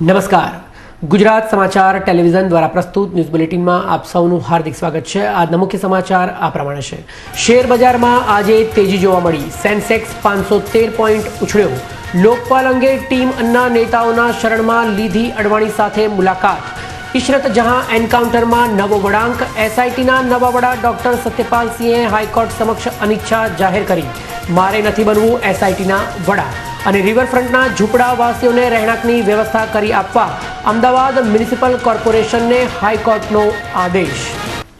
નમસ્કાર, ગુજરાત સમાચાર ટેલિવિઝન દ્વારા પ્રસ્તુત ન્યૂઝ બુલેટિનમાં આપ સૌનું હાર્દિક સ્વાગત છે। આજના મુખ્ય સમાચાર આ પ્રમાણે છે। શેર બજારમાં આજે તેજી જોવા મળી। Sensex 513 point ઉછળ્યો। લોકપાલ અંગે ટીમ અન્ના નેતાઓના શરણમાં લીધી અડવાણી સાથે મુલાકાત। ઇશરત જહાં એન્કાઉન્ટરમાં નવો વળાંક। એસઆઈટીના નવા વડા ડોક્ટર સત્યપાલ સિંહે હાઈકોર્ટ સમક્ષ અનિચ્છા જાહેર કરી। મારે નથી બનવું એસઆઈટીના વડા। અને રિવરફ્રન્ટના ઝૂંપડાવાસીઓને રહેણાંકની વ્યવસ્થા કરી આપવા અમદાવાદ મ્યુનિસિપલ કોર્પોરેશનને હાઈકોર્ટનો આદેશ।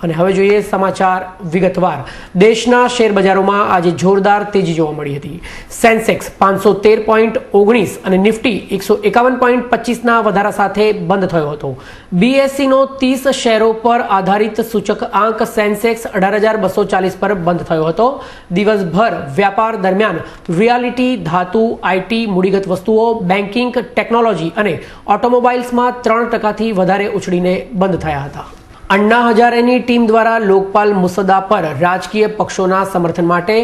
અને હવે જોઈએ સમાચાર વિગતવાર। દેશના શેર બજારોમાં આજે જોરદાર તેજી જોવા મળી હતી। સેન્સેક્સ 513.19 અને નિફ્ટી 151.25ના વધારા સાથે બંધ થયો હતો। બીએસસીનો 30 શેરો પર આધારિત સૂચક આંક સેન્સેક્સ 18,240 પર બંધ થયો હતો। દિવસભર વ્યાપાર દરમિયાન રિયાલિટી, ધાતુ, આઈટી, મૂડીગત વસ્તુઓ, બેન્કિંગ, ટેકનોલોજી અને ઓટોમોબાઈલ્સમાં 3%થી વધારે ઉછળીને બંધ થયા હતા। અન્ના હજારેની ટીમ દ્વારા લોકપાલ મુસદ્દા પર રાજકીય પક્ષોના સમર્થન માટે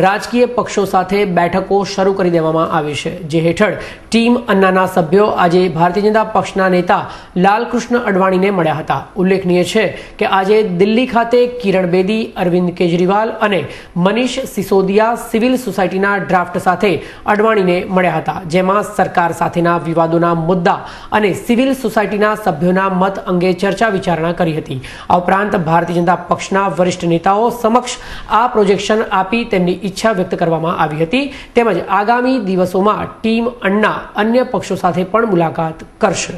રાજકીય પક્ષો સાથે બેઠકો શરૂ કરી દેવામાં આવી છે, જે હેઠળ ટીમ અન્નાના સભ્યો આજે ભારતીય જનતા પક્ષના નેતા લાલકૃષ્ણ અડવાણીને મળ્યા હતા। ઉલ્લેખનીય છે કે આજે દિલ્હી ખાતે કિરણ બેદી, અરવિંદ કેજરીવાલ અને મનીષ સિસોદિયા સિવિલ સોસાયટીના ડ્રાફ્ટ સાથે અડવાણીને મળ્યા હતા, જેમાં સરકાર સાથેના વિવાદોના મુદ્દા અને સિવિલ સોસાયટીના સભ્યોના મત અંગે ચર્ચા વિચારણા કરી હતી। આ ઉપરાંત ભારતીય જનતા પક્ષના વરિષ્ઠ નેતાઓ સમક્ષ આ પ્રોજેક્શન આપી તેમની ઈચ્છા વ્યક્ત કરવામાં આવી હતી। તેમજ આગામી દિવસોમાં ટીમ અન્ના અન્ય પક્ષો સાથે પણ મુલાકાત કરશે।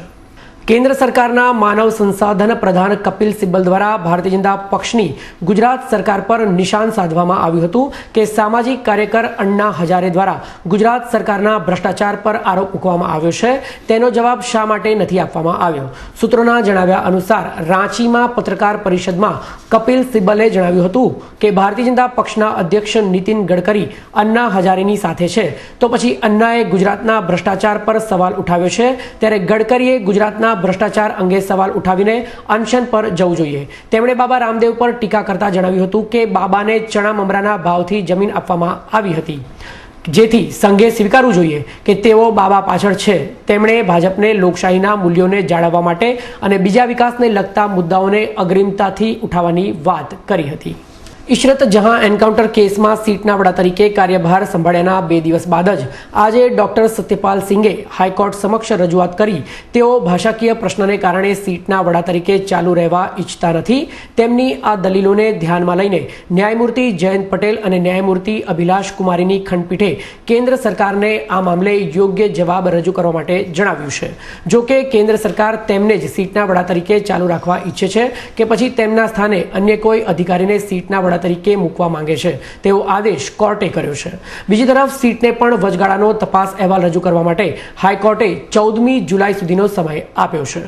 કેન્દ્ર સરકારના માનવ સંસાધન પ્રધાન કપિલ સિબ્બલ દ્વારા ભારતીય જનતા પક્ષની ગુજરાત સરકાર પર નિશાન સાધવામાં આવ્યું હતું કે સામાજિક કાર્યકર અન્ના હજારે દ્વારા ગુજરાત સરકારના ભ્રષ્ટાચાર પર આરોપ મૂકવામાં આવ્યો છે, તેનો જવાબ શા માટે નથી આપવામાં આવ્યો। સૂત્રોના જણાવ્યા અનુસાર રાંચીમાં પત્રકાર પરિષદમાં કપિલ સિબ્બલે જણાવ્યું હતું કે ભારતીય જનતા પક્ષના અધ્યક્ષ નીતિન ગડકરી અન્ના હજારેની સાથે છે, તો પછી અન્નાએ ગુજરાતના ભ્રષ્ટાચાર પર સવાલ ઉઠાવ્યો છે, ત્યારે ગડકરીએ ગુજરાતના ભ્રષ્ટાચાર અંગે સવાલ ઉઠાવીને અનશન પર જવું જોઈએ। તેમણે બાબા રામદેવ પર ટીકા કરતા જણાવ્યું હતું કે બાબાને ચણા મમરાના ભાવથી જમીન આપવામાં આવી હતી, જેથી સંઘે સ્વીકારવું જોઈએ કે તેઓ બાબા પાછળ છે। તેમણે ભાજપને લોકશાહીના મૂલ્યોને જાળવવા માટે અને બીજા વિકાસને લગતા મુદ્દાઓને અગ્રિમતાથી ઉઠાવવાની વાત કરી હતી। ઇશરત જહાં એન્કાઉન્ટર કેસમાં સીટના વડા તરીકે કાર્યભાર સંભાળ્યાના 2 દિવસ બાદ જ આજે ડોક્ટર સત્યપાલ સિંહે હાઈકોર્ટ સમક્ષ રજૂઆત કરી। તેઓ ભાષાકીય પ્રશ્નને કારણે સીટના વડા તરીકે ચાલુ રહેવા ઈચ્છતા નથી। તેમની આ દલીલોને ધ્યાનમાં લઈને ન્યાયમૂર્તિ જયંત પટેલ અને ન્યાયમૂર્તિ અભિલાષ કુમારીની ખંડપીઠે કેન્દ્ર સરકારને આ મામલે યોગ્ય જવાબ રજૂ કરવા માટે જણાવ્યું છે। જો કે કેન્દ્ર સરકાર તેમને જ સીટના વડા તરીકે ચાલુ રાખવા ઈચ્છે છે કે પછી તેમના સ્થાને અન્ય કોઈ અધિકારીને સીટના વડા તરીકે મૂકવા માંગે છે, તેવો આદેશ કોર્ટે કર્યો છે। બીજી તરફ સીટને પણ વચગાળાનો તપાસ અહેવાલ રજૂ કરવા માટે હાઈકોર્ટે 14મી જુલાઈ સુધીનો સમય આપ્યો છે।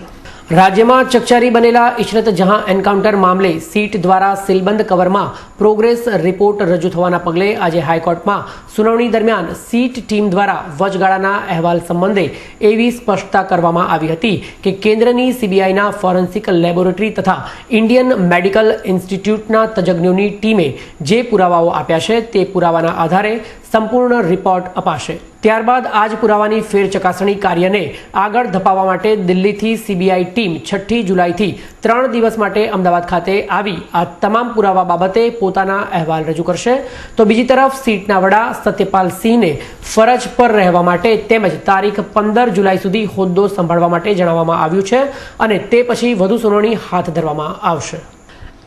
રાજ્યમાં ચકચારી બનેલા ઇશરત જહાં એન્કાઉન્ટર મામલે સીટ દ્વારા સીલબંધ કવરમાં પ્રોગ્રેસ રિપોર્ટ રજૂ થવાના પગલે આજે હાઈકોર્ટમાં સુનાવણી દરમિયાન સીટ ટીમ દ્વારા વચગાળાના અહેવાલ સંબંધે એવી સ્પષ્ટતા કરવામાં આવી હતી કે કેન્દ્રની સીબીઆઈના ફોરેન્સિક લેબોરેટરી તથા ઇન્ડિયન મેડિકલ ઇન્સ્ટિટ્યૂટના તજજ્ઞોની ટીમે જે પુરાવાઓ આપ્યા છે તે પુરાવાના આધારે સંપૂર્ણ રિપોર્ટ અપાશે। ત્યારબાદ આ જ પુરાવાની ફેર ચકાસણી કાર્યને આગળ ધપાવવા માટે દિલ્હીથી સીબીઆઈ ટીમ 6ઠી જુલાઈથી 3 દિવસ માટે અમદાવાદ ખાતે આવી આ તમામ પુરાવા બાબતે પોતાના અહેવાલ રજૂ કરશે। તો બીજી તરફ સીટના વડા સત્યપાલ સિંહને ફરજ પર રહેવા માટે તેમજ તારીખ 15 જુલાઈ સુધી હોદ્દો સંભાળવા માટે જણાવવામાં આવ્યું છે અને તે પછી વધુ સુનાવણી હાથ ધરવામાં આવશે।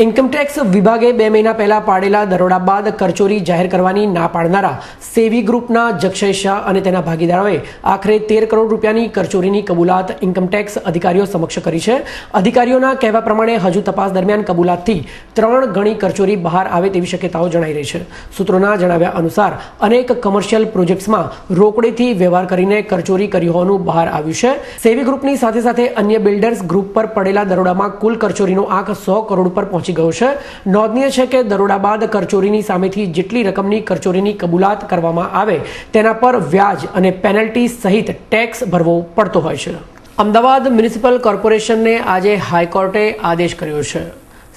ઇન્કમટેક્સ વિભાગે 2 મહિના પહેલા પાડેલા દરોડા બાદ કરચોરી જાહેર કરવાની ના પાડનારા સેવી ગ્રુપના જક્ષય શાહ અને તેના ભાગીદારોએ આખરે 13 કરોડ રૂપિયાની કરચોરીની કબૂલાત ઇન્કમટેક્સ અધિકારીઓ સમક્ષ કરી છે। અધિકારીઓના કહેવા પ્રમાણે હજુ તપાસ દરમિયાન કબૂલાતથી 3 ગણી કરચોરી બહાર આવે તેવી શક્યતાઓ જણાઈ રહી છે। સૂત્રોના જણાવ્યા અનુસાર અનેક કમર્શિયલ પ્રોજેક્ટ્સમાં રોકડેથી વ્યવહાર કરીને કરચોરી કરી હોવાનું બહાર આવ્યું છે। સેવી ગ્રુપની સાથે સાથે અન્ય બિલ્ડર્સ ગ્રુપ પર પડેલા દરોડામાં કુલ કરચોરીનો આંક 100 કરોડ પર પહોંચી ગયો છે। નોંધનીય છે કે દરોડા બાદ કરચોરીની સામેથી જેટલી રકમની કરચોરીની કબૂલાત કરવામાં આવે તેના પર વ્યાજ અને પેનલ્ટી સહિત ટેક્સ ભરવો પડતો હોય છે। અમદાવાદ મ્યુનિસિપલ કોર્પોરેશનને આજે હાઈકોર્ટે આદેશ કર્યો છે।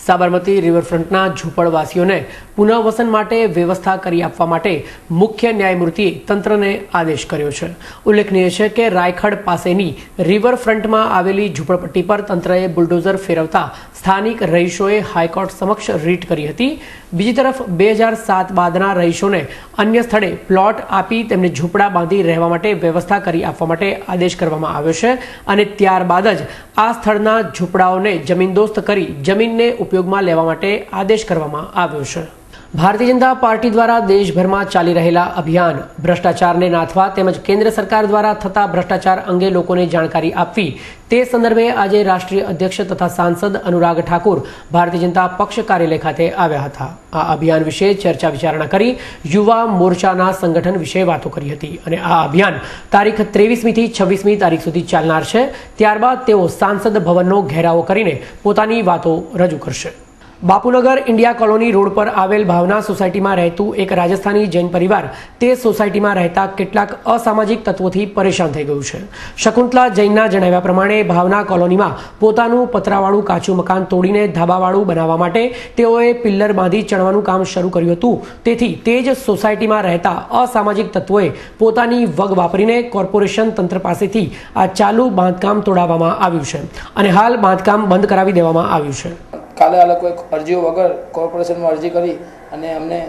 સાબરમતી રિવરફ્રન્ટના ઝૂંપડવાસીઓને પુનઃવસન માટે વ્યવસ્થા કરી આપવા માટે મુખ્ય ન્યાયમૂર્તિએ તંત્રને આદેશ કર્યો છે. ઉલ્લેખનીય છે કે રાયખડ પાસેની રિવરફ્રન્ટમાં આવેલી ઝૂંપડપટ્ટી પર તંત્રએ બુલડોઝર ફેરવતા સ્થાનિક રહીશોએ હાઈકોર્ટ સમક્ષ રીટ કરી હતી. બીજી તરફ 2007 બાદના રહીશોને અન્ય સ્થળે પ્લોટ આપી તેમને ઝૂંપડા બાંધી રહેવા માટે વ્યવસ્થા કરી આપવા માટે આદેશ કરવામાં આવ્યો છે અને ત્યારબાદ જ આ સ્થળના ઝૂંપડાઓને જમીનદોસ્ત કરી જમીનને ઉપયોગમાં લેવા માટે આદેશ કરવામાં આવ્યો છે. ભારતીય જનતા પાર્ટી દ્વારા દેશભરમાં ચાલી રહેલા અભિયાન ભ્રષ્ટાચારને નાથવા તેમજ કેન્દ્ર સરકાર દ્વારા થતા ભ્રષ્ટાચાર અંગે લોકોને જાણકારી આપવી તે સંદર્ભે આજે રાષ્ટ્રીય અધ્યક્ષ તથા સાંસદ અનુરાગ ઠાકુર ભારતીય જનતા પક્ષ કાર્યાલય ખાતે આવ્યા હતા. આ અભિયાન વિશે ચર્ચા વિચારણા કરી યુવા મોરચાના સંગઠન વિશે વાતો કરી હતી અને આ અભિયાન તારીખ 23મી થી 26મી તારીખ સુધી ચાલનાર છે. ત્યારબાદ તેઓ સાંસદ ભવનનો ઘેરાવો કરીને પોતાની વાતો રજૂ કરશે. બાપુનગર ઇન્ડિયા કોલોની રોડ પર આવેલ ભાવના સોસાયટીમાં રહેતું એક રાજસ્થાની જૈન પરિવાર તે સોસાયટીમાં રહેતા કેટલાક અસામાજિક તત્વોથી પરેશાન થઈ ગયું છે. શકુંતલા જૈનના જણાવ્યા પ્રમાણે ભાવના કોલોનીમાં પોતાનું પતરાવાળું કાચું મકાન તોડીને ધાબાવાળું બનાવવા માટે તેઓએ પિલ્લર બાંધી ચણવાનું કામ શરૂ કર્યું હતું. તેથી તે જ સોસાયટીમાં રહેતા અસામાજિક તત્વોએ પોતાની વગ વાપરીને કોર્પોરેશન તંત્ર પાસેથી આ ચાલુ બાંધકામ તોડાવવામાં આવ્યું છે અને હાલ બાંધકામ બંધ કરાવી દેવામાં આવ્યું છે. કાલે આ લોકોએ અરજીઓ વગર કોર્પોરેશનમાં અરજી કરી અને અમને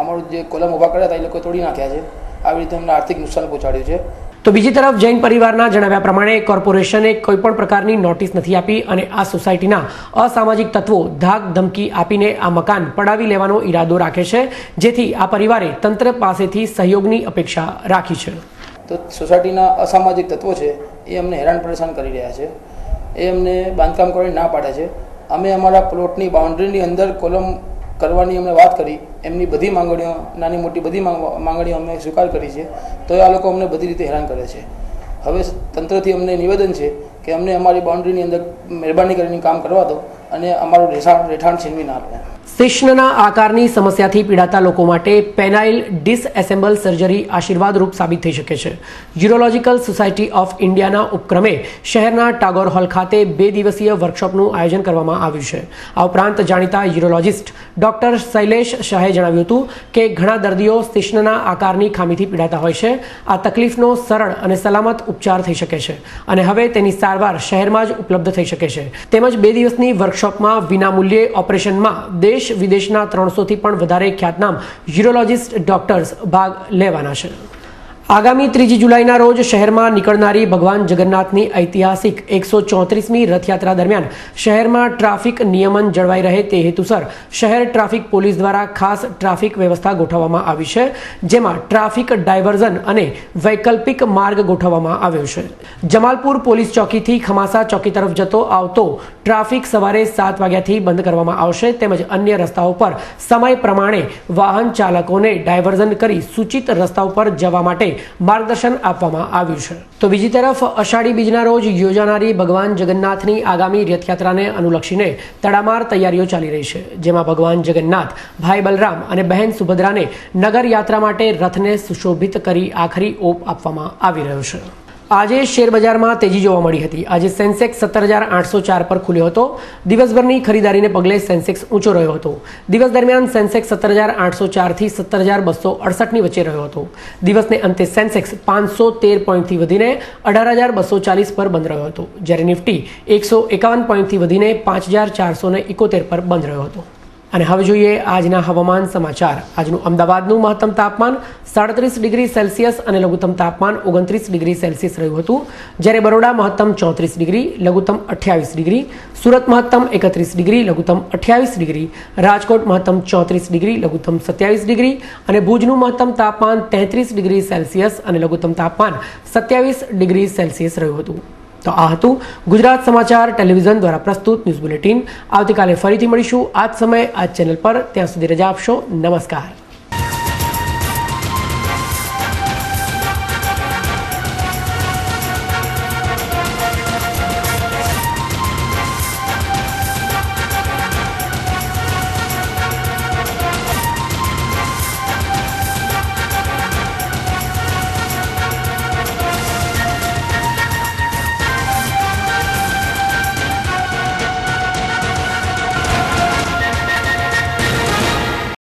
અમારું જે કોલમ ઊભા કર્યા હતા એ લોકોએ તોડી નાખ્યા છે. આવી રીતે અમને આર્થિક નુકસાન પહોંચાડ્યું છે. તો બીજી તરફ જૈન પરિવારના જણાવ્યા પ્રમાણે કોર્પોરેશને કોઈપણ પ્રકારની નોટિસ નથી આપી અને આ સોસાયટીના અસામાજિક તત્વો ધાક ધમકી આપીને આ મકાન પડાવી લેવાનો ઈરાદો રાખે છે, જેથી આ પરિવારે તંત્ર પાસેથી સહયોગની અપેક્ષા રાખી છે. તો સોસાયટીના અસામાજિક તત્વો છે એ અમને હેરાન પરેશાન કરી રહ્યા છે. એ અમને બાંધકામ કરવાની ના પાડે છે. અમે અમારા પ્લોટની બાઉન્ડ્રીની અંદર કોલમ કરવાની અમને વાત કરી. એમની બધી માંગણીઓ નાની મોટી બધી માંગણીઓ અમે સ્વીકાર કરી છે, તો આ લોકો અમને બધી રીતે હેરાન કરે છે. હવે તંત્રથી અમને નિવેદન છે કે અમને અમારી બાઉન્ડ્રીની અંદર મહેરબાની કરીને કામ કરવા દો અને અમારું રહેઠાણ છીનવી ના આપે. શિશ્નના આકારની સમસ્યાથી પીડાતા લોકો માટે પેનાઇલ ડિસએસેમ્બલ સર્જરી આશીર્વાદરૂપ સાબિત થઈ શકે છે. યુરોલોજીકલ સોસાયટી ઓફ ઇન્ડિયાના ઉપક્રમે શહેરના ટાગોર હોલ ખાતે 2 દિવસીય વર્કશોપનું આયોજન કરવામાં આવ્યું છે. આ ઉપરાંત જાણીતા યુરોલોજિસ્ટ ડોક્ટર શૈલેષ શાહે જણાવ્યું હતું કે ઘણા દર્દીઓ શિશ્નના આકારની ખામીથી પીડાતા હોય છે. આ તકલીફનો સરળ અને સલામત ઉપચાર થઈ શકે છે અને હવે તેની સારવાર શહેરમાં જ ઉપલબ્ધ થઈ શકે છે. તેમજ 2 દિવસની વર્કશોપમાં વિનામૂલ્યે ઓપરેશનમાં દેશ વિદેશના 300થી પણ વધારે ખ્યાતનામ યુરોલોજિસ્ટ ડોક્ટર્સ ભાગ લેવાના છે. આગામી 3 જુલાઈના રોજ શહેરમાં નીકળનારી ભગવાન જગન્નાથની ઐતિહાસિક 134મી રથયાત્રા દરમિયાન શહેરમાં ટ્રાફિક નિયમન જળવાઈ રહે તે હેતુસર શહેર ટ્રાફિક પોલીસ દ્વારા ખાસ ટ્રાફિક વ્યવસ્થા ગોઠવવામાં આવી છે, જેમાં ટ્રાફિક ડાયવર્ઝન અને વૈકલ્પિક માર્ગ ગોઠવવામાં આવ્યો છે. જમાલપુર પોલીસ ચોકીથી ખમાસા ચોકી તરફ જતો આવતો ટ્રાફિક સવારે 7 વાગ્યાથી બંધ કરવામાં આવશે. તેમજ અન્ય રસ્તાઓ પર સમય પ્રમાણે વાહન ચાલકોને ડાયવર્ઝન કરી સૂચિત રસ્તાઓ પર જવા માટે માર્ગદર્શન આપવામાં આવ્યું છે. તો બીજી તરફ અષાઢી બીજના રોજ યોજાનારી ભગવાન જગન્નાથની આગામી રથયાત્રાને અનુલક્ષીને તડામાર તૈયારીઓ ચાલી રહી છે, જેમાં ભગવાન જગન્નાથ, ભાઈ બલરામ અને બહેન સુભદ્રાને નગર યાત્રા માટે રથને સુશોભિત કરી આખરી ઓપ આપવામાં આવી રહ્યો છે. આજે શેરબજારમાં તેજી જોવા મળી હતી. આજે સેન્સેક્સ 17,804 પર ખુલ્યો હતો. દિવસભરની ખરીદારીને પગલે સેન્સેક્સ ઊંચો રહ્યો હતો. દિવસ દરમિયાન સેન્સેક્સ 17,804 થી 17,268 ની વચ્ચે રહ્યો હતો. દિવસને અંતે સેન્સેક્સ 513 પોઈન્ટથી વધીને 18,240 પર બંધ રહ્યો હતો, જ્યારે નિફ્ટી 151 પોઈન્ટથી વધીને 5,471 પર બંધ રહ્યો હતો. અને હવે જોઈએ આજના હવામાન સમાચાર. આજનું અમદાવાદનું મહત્તમ તાપમાન 37 ડિગ્રી સેલ્સિયસ અને લઘુત્તમ તાપમાન 29 ડિગ્રી સેલ્સિયસ રહ્યું હતું, જ્યારે બરોડા મહત્તમ 34 ડિગ્રી, લઘુત્તમ 28 ડિગ્રી, સુરત મહત્તમ 31 ડિગ્રી, લઘુત્તમ 28 ડિગ્રી, રાજકોટ મહત્તમ 34 ડિગ્રી, લઘુત્તમ 27 ડિગ્રી અને ભુજનું મહત્તમ તાપમાન 33 ડિગ્રી સેલ્સિયસ અને લઘુત્તમ તાપમાન 27 ડિગ્રી સેલ્સિયસ રહ્યું હતું. તો આ હતું ગુજરાત સમાચાર ટેલિવિઝન દ્વારા પ્રસ્તુત ન્યૂઝ બુલેટિન. આવતીકાલે ફરીથી મળીશું આ જ સમયે આ ચેનલ પર. ત્યાં સુધી રજા આપશો. નમસ્કાર.